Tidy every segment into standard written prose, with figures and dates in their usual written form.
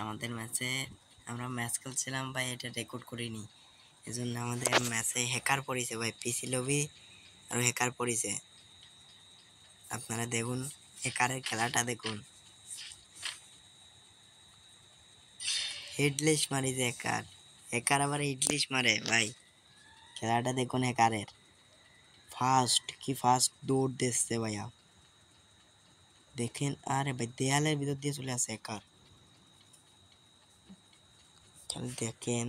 আমাদের ম্যাচে আমরা ম্যাচ খেলছিলাম ভাই, এটা রেকর্ড করিনি, এজন্য আমাদের ম্যাচে হ্যাকার পড়েছে ভাই, পিসি লবি আর হ্যাকার পড়েছে। আপনারা দেখুন হ্যাকারের খেলাটা দেখুন, হেডলেস মারিছে হ্যাকার, হ্যাকার আবার হেডলেস মারে ভাই। খেলাটা দেখুন হ্যাকারের, ফাস্ট কি ফাস্ট দৌড় দিচ্ছে ভাইয়া, দেখেন। আরে ভাই দেয়ালের ভিতর দিয়ে চলে আসে হ্যাকার, তাহলে দেখেন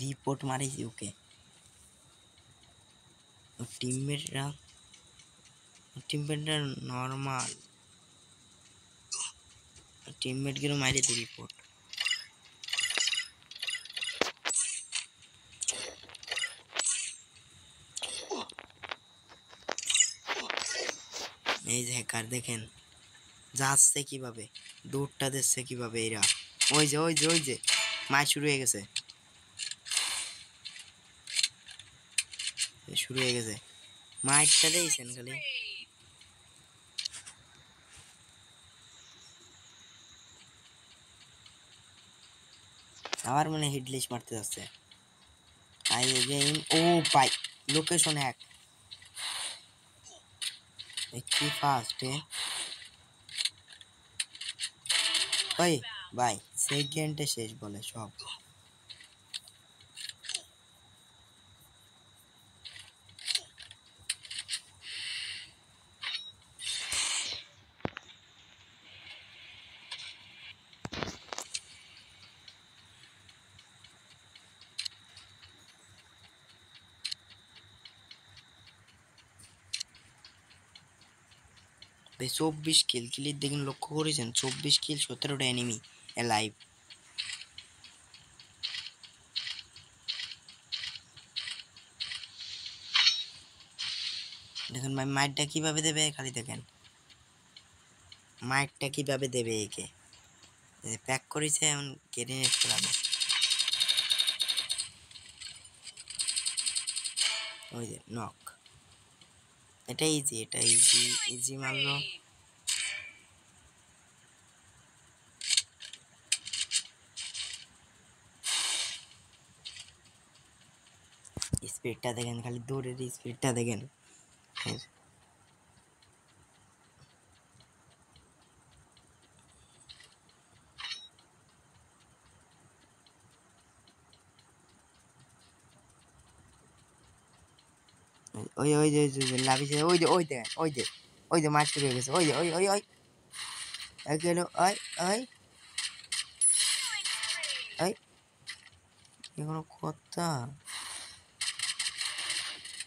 রিপোর্ট মারিছি ওকে। টিমমেটরা নর্মাল, টিমমেট গুলো মারি দি রিপোর্ট। এই যে হ্যাকার দেখেন যাচ্ছে কিভাবে, দৌড়টা দিচ্ছে কিভাবে এরা। ওই যে ওই যে ওই যে মাছ শুরু হয়ে গেছে, শুরু হয়ে গেছে, মাইকটা দিয়েছেন খালি। আবার মানে হেডলিশ মারতে যাচ্ছে। আই এগেইন, ও ভাই লোকেশন হ্যাক, কি ফাস্ট ওই ভাই, সেকেন্ডে শেষ বলে সব। ভাই 24 কিল, কিলের দেখুন লক্ষ্য করেছেন, 24 কিল 17টা এনিমি লাইভ। দেখেন ভাই মাইকটা কিভাবে দেবে, খালি দেখেন মাইকটা কিভাবে দেবে একে, প্যাক করেছে এখন গ্রেনেড ফেলাবে। ওই যে নক, এটা ইজি, এটা ইজি ইজি মারলো। স্পিডটা দেখেন, খালি দৌড়ের স্পিডটা দেখেন। ওই ওই যে লাভিছে, ওই যে ওই দেখেন, ওই যে ওই যে মাছ শুরু হয়ে গেছে, ওই যে ওই ওই ওই গেল, ওই ওই ওই, এগুলো কথা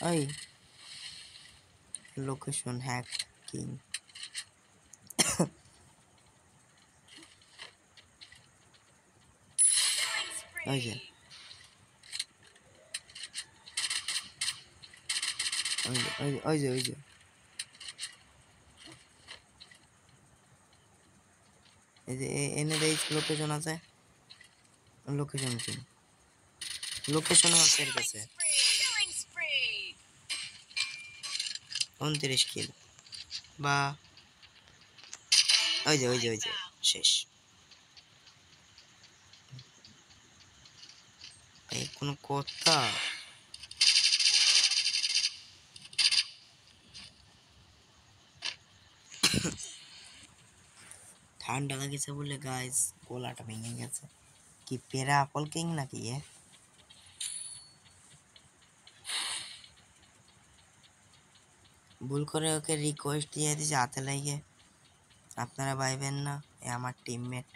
ওই লোকেশন হ্যাকিং। ওই যে ওই যে ওই যে ওই যে ওই যে এই যে এনে দেই লোকেশন আছে, লোকেশন কি, লোকেশন আছে এর কাছে 29 কিল বা ওই যে ওই যে ওই যে শেষ। এই কোনো কথা, ঠান্ডা লাগেছে বলে গাইস গলাটা ভেঙে গেছে। কি পেরা আপল কিং নাকি ভুল করে ওকে রিকোয়েস্ট দিয়ে দিয়েছে হাতে লাগে, আপনারা ভাইবেন না এ আমার টিমমেট।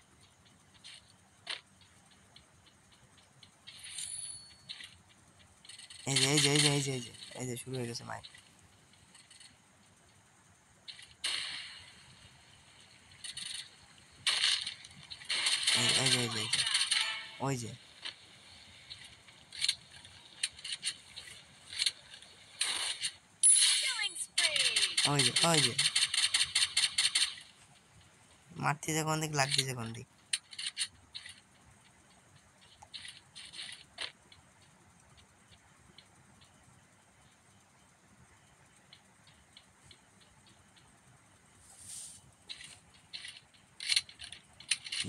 এই যে এই যে এই যে এই যে এই যে এই যে শুরু হয়ে গেছে মাইক। এই যে এই যে ওই যে ওই যে ওই যে মারতেছে কোন দিক, লাগতেছে কোন দিক।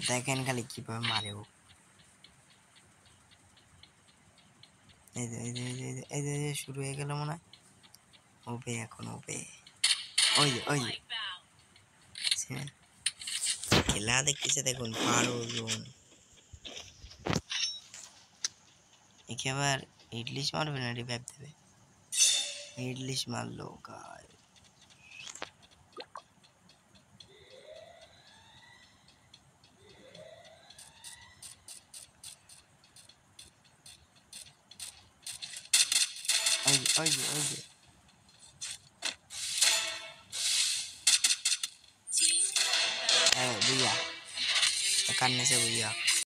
দেখেন খালি কিভাবে মারে ও। এই যে শুরু হয়ে গেল মনে হয়। ওবে এখন ওবে। ওই যে খেলা দেখতেছে দেখুন পারো জোন। একে আবার ইডলিশ মারবে না রিভাইভ দেবে। ইডলিশ মারলো গায়। ওই যে भैया करने से भैया